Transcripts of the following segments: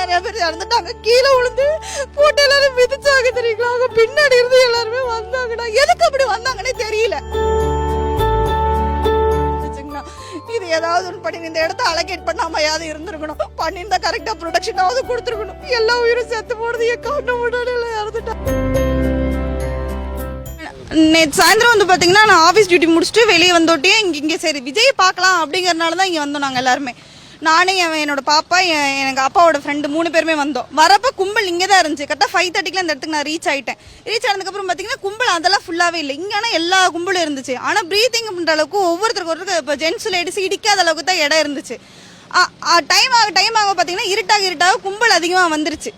நிறைய பேர் இறந்துட்டாங்க. கீழே விழுந்து போட்டு எல்லாரும் மிதிச்சாங்க தெரியுங்களா. அவங்க பின்னாடி இருந்து எல்லாருமே வந்தாங்கண்ணா. எதுக்கு அப்படி வந்தாங்கன்னே தெரியல. இது ஏதாவது ஒன்று பண்ணி இந்த இடத்த அலகேட் பண்ணாமையாவது இருந்திருக்கணும். பண்ணியிருந்தா கரெக்டா ப்ரொடக்ஷனாவது கொடுத்துருக்கணும். எல்லா உயிரும் செத்து போடுறது என் கண்ணு முன்னாடி இறந்துட்டான். நேற்று சாயந்தரம் வந்து பார்த்தீங்கன்னா நான் ஆஃபீஸ் டியூட்டி முடிச்சுட்டு வெளியே வந்தோட்டே இங்கே சரி விஜய் பார்க்கலாம் அப்படிங்கிறனால தான் இங்கே வந்தோம். நாங்கள் எல்லாருமே, நானே என்னோட பாப்பா, எனக்கு அப்பாவோட ஃப்ரெண்டு 3 பேருமே வந்தோம். வரப்போ கும்பல் இங்கே தான் இருந்துச்சு. கரெக்டாக 5:30க்கு அந்த இடத்துக்கு நான் ரீச் ஆகிட்டேன். ரீச் ஆனதுக்கப்புறம் பார்த்தீங்கன்னா கும்பல் அதெல்லாம் ஃபுல்லாகவே இல்லை. இங்கே ஆனால் எல்லா கும்பலும் இருந்துச்சு. ஆனால் ப்ரீத்திங் பண்ணுற அளவுக்கு ஒவ்வொருத்தருக்கு இப்போ ஜென்ஸ் லேடிஸ் இடிக்காத அளவுக்கு தான் இடம் இருந்துச்சு. டைம் ஆக பார்த்தீங்கன்னா இருட்டாக கும்பல் அதிகமாக வந்துருச்சு.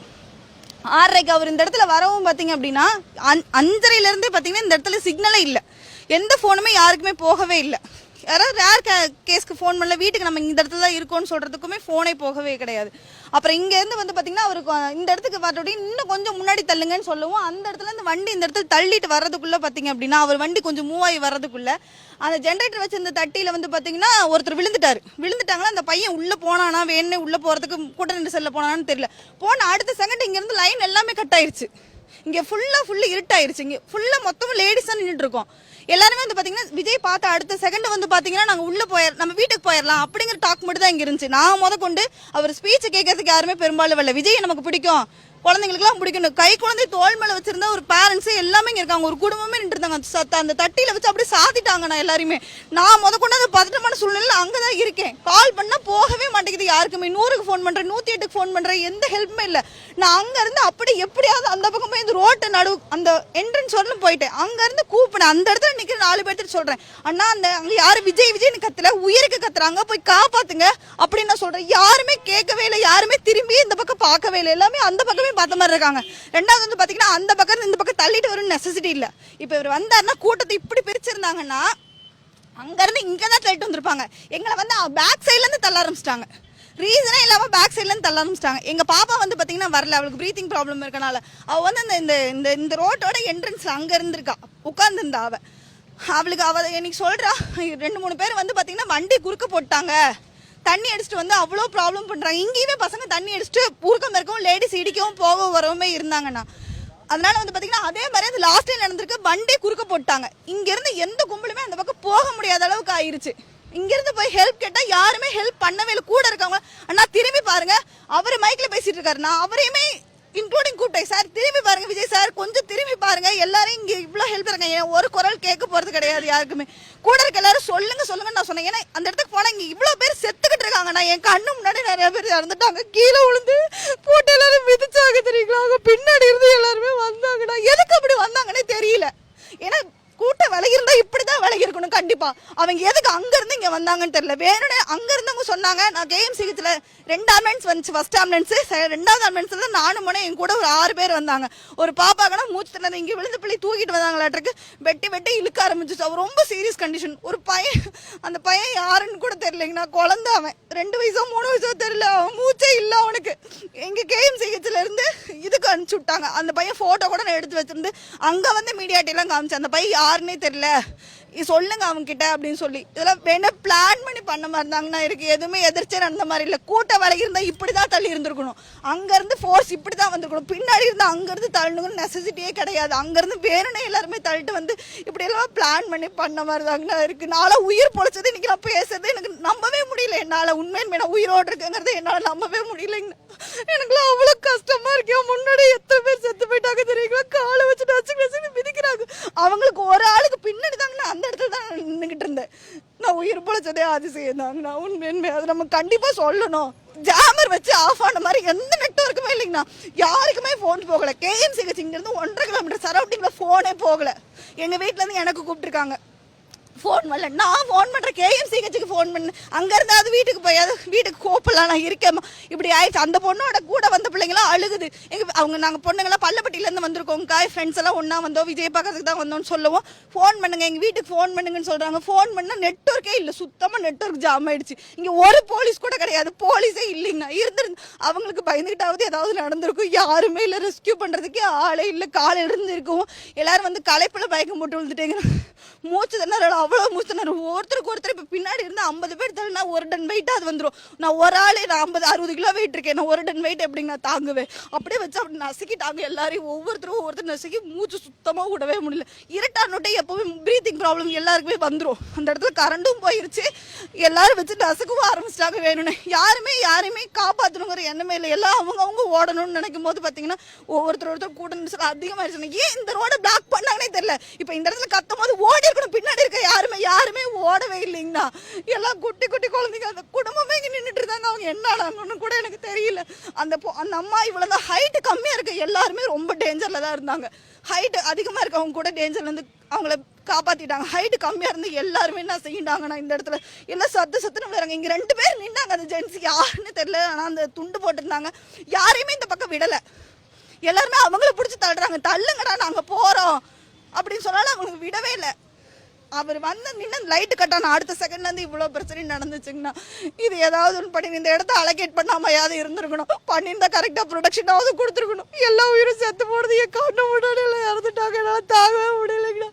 6:30க்கு அவர் இந்த இடத்துல வரவும் பார்த்தீங்க அப்படின்னா 5:30லேருந்தே பார்த்தீங்கன்னா இந்த இடத்துல சிக்னலே இல்லை. எந்த ஃபோனுமே யாருக்குமே போகவே இல்லை. யாராவது ரேர் கேஸ்க்கு ஃபோன் பண்ணல, வீட்டுக்கு நம்ம இந்த இடத்துல தான் இருக்கோன்னு சொல்கிறதுக்குமே ஃபோனே போகவே கிடையாது. அப்புறம் இங்கேருந்து வந்து பார்த்தீங்கன்னா அவருக்கு இந்த இடத்துக்கு வரக்கூடிய இன்னும் கொஞ்சம் முன்னாடி தள்ளுங்கன்னு சொல்லுவோம். அந்த இடத்துல இந்த வண்டி இந்த இடத்துல தள்ளிட்டு வர்றதுக்குள்ளே பார்த்தீங்க அப்படின்னா அவர் வண்டி கொஞ்சம் மூவ் ஆகி வர்றதுக்குள்ளே அந்த ஜென்ரேட்டர் வச்சு இந்த தட்டியில் வந்து பார்த்தீங்கன்னா ஒருத்தர் விழுந்துட்டாங்களா. அந்த பையன் உள்ளே போனானா, வேணே உள்ளே போகிறதுக்கு கூட 2 செல்ல போனான்னு தெரியல. போன அடுத்த செகண்ட் இங்கேருந்து லைன் எல்லாமே கட் ஆயிடுச்சு. இங்கே ஃபுல்லு இருட்டாயிருச்சு. இங்கே ஃபுல்லாக மொத்தமும் லேடிஸ் தான் நின்றுட்டு இருக்கோம். எல்லாருமே வந்து பார்த்தீங்கன்னா விஜய் பார்த்த அடுத்த செகண்ட் வந்து பார்த்தீங்கன்னா நாங்கள் உள்ளே நம்ம வீட்டுக்கு போயிடலாம் அப்படிங்கிற டாக் மட்டும் தான் இங்கே இருந்துச்சு. நான் கொண்டு அவர் ஸ்பீச்சை கேட்கறதுக்கு யாருமே பெரும்பாலும் வரல. விஜய் நமக்கு பிடிக்கும், குழந்தைங்களுக்குலாம் பிடிக்கணும், கை குழந்தை தோல் மேலே வச்சிருந்தா ஒரு பேரண்ட்ஸே எல்லாமே இங்கே இருக்காங்க. ஒரு குடும்பமே நின்றுருந்தாங்க. அந்த தட்டியில் வச்சு அப்படியே சாத்திட்டாங்க. நான் எல்லாருமே நான் கொண்டு அந்த பதட்டமான சூழ்நிலையில் அங்கே தான் இருக்கேன். கால் பண்ணால் போகவே மாட்டேங்குது யாருக்குமே. 100க்கு ஃபோன் பண்ணுறேன், 108க்கு ஃபோன் பண்ணுறேன், எந்த ஹெல்ப்புமே இல்லை. நான் அங்கேருந்து அப்படி எப்படியாவது அந்த பக்கமே இந்த ரோட்டை அந்த என்ட்ரன்ஸ் வரலும் போயிட்டேன். அங்கேருந்து கூப்பினேன். அந்த இடத்துல நிற்கிற 4 பேர்த்து சொல்கிறேன், அண்ணா அங்கே யாரும் விஜய்னு கத்தல, உயிருக்கு கத்துறாங்க, போய் காப்பாத்துங்க அப்படின்னு நான் சொல்கிறேன். யாருமே கேட்கவே இல்லை. யாருமே திரும்பி இந்த பக்கம் பார்க்கவே இல்லை. எல்லாமே அந்த பக்கமே பார்த்த மாதிரி இருக்காங்க. ரெண்டாவது வந்து பார்த்தீங்கன்னா அந்த பக்கம் இந்த பக்கம் தள்ளிட்டு வரும் நெசசிட்டி இல்லை. இப்போ இவர் வந்தாருன்னா கூட்டத்தை இப்படி பிரிச்சிருந்தாங்கன்னா அங்கேருந்து இங்கே தான் தள்ளிட்டு வந்திருப்பாங்க. எங்களை வந்து பேக் சைட்லேருந்து தள்ள ஆரம்பிச்சிட்டாங்க. ரீசனே இல்லாமல் பேக் சைட்லேருந்து தள்ள ஆரம்பிச்சிட்டாங்க. எங்கள் பாப்பா வந்து பார்த்தீங்கன்னா வரல, அவளுக்கு ப்ரீத்திங் ப்ராப்ளம் இருக்கனால அவள் வந்து இந்த ரோட்டோட என்ட்ரன்ஸில் அங்கே இருந்திருக்கா, உட்காந்துருந்தா. அவள் எனக்கு சொல்கிறா, 2-3 பேர் வந்து பார்த்தீங்கன்னா வண்டி குறுக்க போட்டாங்க, தண்ணி அடிச்சுட்டு வந்து அவ்வளோ ப்ராப்ளம் பண்ணுறாங்க. இங்கேயுமே பசங்க தண்ணி அடிச்சுட்டு ஊருக்கம் இருக்கவும் லேடிஸ் இடிக்கவும் போக வரவுமே இருந்தாங்கண்ணா. அதனால வந்து பார்த்தீங்கன்னா அதே மாதிரி அது லாஸ்ட் டைம் நடந்திருக்கு. வண்டி குறுக்க போட்டாங்க. இங்கேருந்து எந்த கும்பலுமே அந்த பக்கம் போக முடியாத அளவுக்கு ஆயிடுச்சு. இங்கேருந்து போய் ஹெல்ப் கேட்டால் யாருமே ஹெல்ப் பண்ணவே இல்லை. கூட இருக்கவங்க அண்ணா திரும்பி பாருங்க, அவர் மைக்கில் பேசிட்டு இருக்காருண்ணா, அவரையுமே இன்க்ளூடிங் கூப்பிட்டேன். சார் திரும்பி பாருங்க, விஜய் சார் கொஞ்சம் திரும்பி பாருங்க, எல்லாரும் இங்கே இவ்வளோ ஹெல்ப் இருக்காங்க. ஒரு குரல் கேட்க போகிறது கிடையாது யாருக்குமே. கூட இருக்க எல்லாரும் சொல்லுங்க நான் சொன்னேன். ஏன்னா அந்த இடத்துக்கு போனால் இங்கே இவ்வளோ பேர் செத்துக்கிட்டு இருக்காங்க. நான் என் கண்ணு முன்னாடி நிறைய பேர் இறந்துட்டாங்க. கீழே விழுந்து போட்டு எல்லாரும் மிதிச்சாங்க தெரியுங்களா. அவங்க பின்னாடி இருந்து எல்லாருமே வந்தாங்கண்ணா. எதுக்கு அப்படி வந்தாங்கன்னே தெரியல. ஏன்னா கூட்டம் விலகி இருந்தா இப்படிதான் விலகி இருக்கணும் கண்டிப்பா. அவங்க எதுக்கு அங்க இருந்து இங்க வந்தாங்கன்னு தெரியல. வேணும்னே அங்க இருந்தவங்க சொன்னாங்க. நான் கேஎம்சிஹெச்ல 2 ஆம்புலன்ஸ் வந்துச்சு. ஃபர்ஸ்ட் ஆம்புலன்ஸ், 2வது ஆம்புலன்ஸ்ல நானும் போனேன். என் கூட ஒரு 6 பேர் வந்தாங்க. ஒரு பாப்பாங்கன்னா மூச்சு திணறது, இங்க விழுந்து பிள்ளை தூக்கிட்டு வந்தாங்களாட்டுக்கு. வெட்டி இழுக்க ஆரம்பிச்சிச்சு. அவர் ரொம்ப சீரியஸ் கண்டிஷன். ஒரு பையன், அந்த பையன் யாருன்னு கூட தெரியலைங்கண்ணா. குழந்தை, அவன் 2 வயசோ 3 வயசோ தெரியல, அவன் மூச்சே இல்லை அவனுக்கு. எங்க கேஎம்சிஹெச்ல இருந்து இதுக்கு அனுப்பிச்சு விட்டாங்க. அந்த பையன் போட்டோ கூட நான் எடுத்து வச்சிருந்து அங்க வந்து மீடியாட்டெல்லாம் காமிச்சு, அந்த பையன் யாருன்னே தெரியல, சொல்லுங்க அவங்க கிட்ட அப்படின்னு சொல்லி. இதெல்லாம் வேணா பிளான் பண்ணி பண்ண மாதிரி இருந்தாங்கன்னா இருக்கு. எதுவுமே எதிர்த்து நடந்த மாதிரி இல்லை. கூட்ட விலகி இருந்தா இப்படிதான் தள்ளி இருந்திருக்கணும். அங்க இருந்து ஃபோர்ஸ் இப்படிதான் வந்திருக்கணும். பின்னாடி இருந்து அங்க இருந்து தள்ளணுங்கன்னு நெசசிட்டியே கிடையாது. அங்க இருந்து வேணும்னே எல்லாருமே தள்ளிட்டு வந்து இப்படி எல்லாம் பிளான் பண்ணி பண்ண மாதிரி தாங்கண்ணா இருக்கு. நாளா உயிர் பொழைச்சது இன்னைக்கு நான் பேசுறது எனக்கு நம்பவே முடியல. என்னால உண்மையுமே நான் உயிரோடு இருக்குங்கிறது என்னால நம்பவே முடியலைங்க. எனக்குலாம் அவ்வளவு கஷ்டமா இருக்கேன். முன்னாடி எத்தனை பேர் செத்து போயிட்டாங்க தெரியுங்களா. காலை வச்சு நச்சு மிதிக்கிறாங்க. அவங்களுக்கு ஒரு ஆளுக்கு பின்னாடி தாங்கண்ணா அந்த இடத்துல தான் நின்றுகிட்டு இருந்தேன். நான் உயிர் பொழைச்சதே அதிசயம் தாங்கண்ணா. உண்மையுமே அது நம்ம கண்டிப்பா சொல்லணும். ஜாமர் வச்சு ஆஃப் ஆன மாதிரி எந்த நெட்வொர்க்குமே இல்லைங்கண்ணா. யாருக்குமே ஃபோன் போகல. கேஎம்சிஹெச் இங்கிருந்து 1.5 கிலோமீட்டர் சரௌண்டிங்ல ஃபோனே போகல. எங்க வீட்டுல இருந்து எனக்கு கூப்பிட்டுருக்காங்க, ஃபோன் வரல. நான் ஃபோன் பண்ணுறேன், கேஎம்சிஹெச்சுக்கு ஃபோன் பண்ணேன். அங்கே இருந்தாவது வீட்டுக்கு போயாவது வீட்டுக்கு கோப்பலாம், நான் இருக்கேம்மா. இப்படி ஆயிடுச்சு. அந்த பொண்ணோட கூட வந்த பிள்ளைங்களாம் அழுகுது. நாங்கள் பொண்ணுங்களாம் பள்ளப்பட்டியிலேருந்து வந்திருக்கோம், ஃப்ரெண்ட்ஸ் எல்லாம் ஒன்றா வந்தோம், விஜய் பார்க்கறதுக்கு தான் வந்தோம்னு சொல்லுவோம். ஃபோன் பண்ணுங்க, எங்கள் வீட்டுக்கு ஃபோன் பண்ணுங்கன்னு சொல்கிறாங்க. ஃபோன் பண்ணால் நெட்வொர்க்கே இல்லை. சுத்தமாக நெட்வொர்க் ஜாம் ஆயிடுச்சு. இங்கே ஒரு போலீஸ் கூட கிடையாது. போலீஸே இல்லைங்கண்ணா. இருந்திருந்து அவங்களுக்கு பயந்துக்கிட்டாவது ஏதாவது நடந்திருக்கும். யாருமே இல்லை, ரெஸ்கியூ பண்ணுறதுக்கே ஆளே இல்லை. காலையில் இருந்து இருக்கவும் எல்லாரும் வந்து களைப்பில் பயக்கம் போட்டு விழுந்துட்டேங்க. மூச்சு தானே அவ்வளோ மூச்சுனாரு. ஒருத்தருக்கு ஒருத்தர் இப்போ பின்னாடி இருந்து 50 பேர் தள்ளினா 1 டன் வெயிட் அது வந்துடும். நான் ஒரு ஆளே நான் 50-60 கிலோ வெயிட் இருக்கேன். நான் 1 டன் வெயிட் எப்படிங்க நான் தாங்குவேன்? அப்படியே வச்சு அப்படி நசுக்கிட்டாங்க எல்லாரையும். ஒவ்வொருத்தர் நசுக்கி மூச்சு சுத்தமாக விடவே முடியல. இருட்டானோட்டே எப்பவுமே ப்ரீத்திங் ப்ராப்ளம் எல்லாருக்குமே வந்துடும். அந்த இடத்துல கரண்டும் போயிருச்சு. எல்லாரும் வச்சு நசுக்கவும் ஆரம்பிச்சிட்டாங்க வேணும்னு. யாருமே காப்பாற்றணுங்கிற எண்ணமே இல்லை. எல்லாம் அவங்க ஓடணும்னு நினைக்கும் போது பார்த்தீங்கன்னா ஒருத்தர் கூட்ட நெரிசல் அதிகமாகிடுச்சு. ஏன் இந்த ரோட பிளாக் பண்ணாங்கன்னே தெரியல. இப்போ இந்த இடத்துல கத்தும் போது ஓடி இருக்கணும். பின்னாடி இருக்க யாருமே ஓடவே இல்லைங்கண்ணா. எல்லாம் குட்டி குழந்தைங்க, அந்த குடும்பமே இங்கே நின்றுட்டு இருந்தாங்க. அவங்க என்ன ஆனாங்கன்னு கூட எனக்கு தெரியல. அந்த அம்மா இவ்வளோதான் ஹைட்டு கம்மியாக இருக்கு. எல்லாருமே ரொம்ப டேஞ்சரில் தான் இருந்தாங்க. ஹைட்டு அதிகமாக இருக்கவங்க கூட டேஞ்சர்லேருந்து அவங்கள காப்பாற்றிட்டாங்க. ஹைட்டு கம்மியாக இருந்து எல்லாருமே என்ன செய்யிட்டாங்கன்னா இந்த இடத்துல எல்லாம் சத்துன்னு விழுறாங்க. இங்கே 2 பேர் நின்னாங்க. அந்த ஜென்ஸ் யாருன்னு தெரியல. ஆனால் அந்த துண்டு போட்டிருந்தாங்க. யாரையுமே இந்த பக்கம் விடலை. எல்லாருமே அவங்கள பிடிச்சி தள்ளுறாங்க. தள்ளுங்கடா நாங்கள் போகிறோம் அப்படின்னு சொன்னாலும் அவங்களுக்கு விடவே இல்லை. அவர் வந்து நின்று லைட்டு கட்டான அடுத்த செகண்ட்லேருந்து இவ்வளோ பிரச்சனை நடந்துச்சுங்கண்ணா. இது ஏதாவது ஒன்று பண்ணி இந்த இடத்த அலோகேட் பண்ணாமையாவது இருந்திருக்கணும். பண்ணியிருந்தா கரெக்டாக ப்ரொடக்ஷனாவது கொடுத்துருக்கணும். எல்லா உயிரும் செத்து போடுறது என் கண்ணு முன்னாடி இறந்துட்டாங்க. என்னால் தாங்கவே முடியலைங்கண்ணா.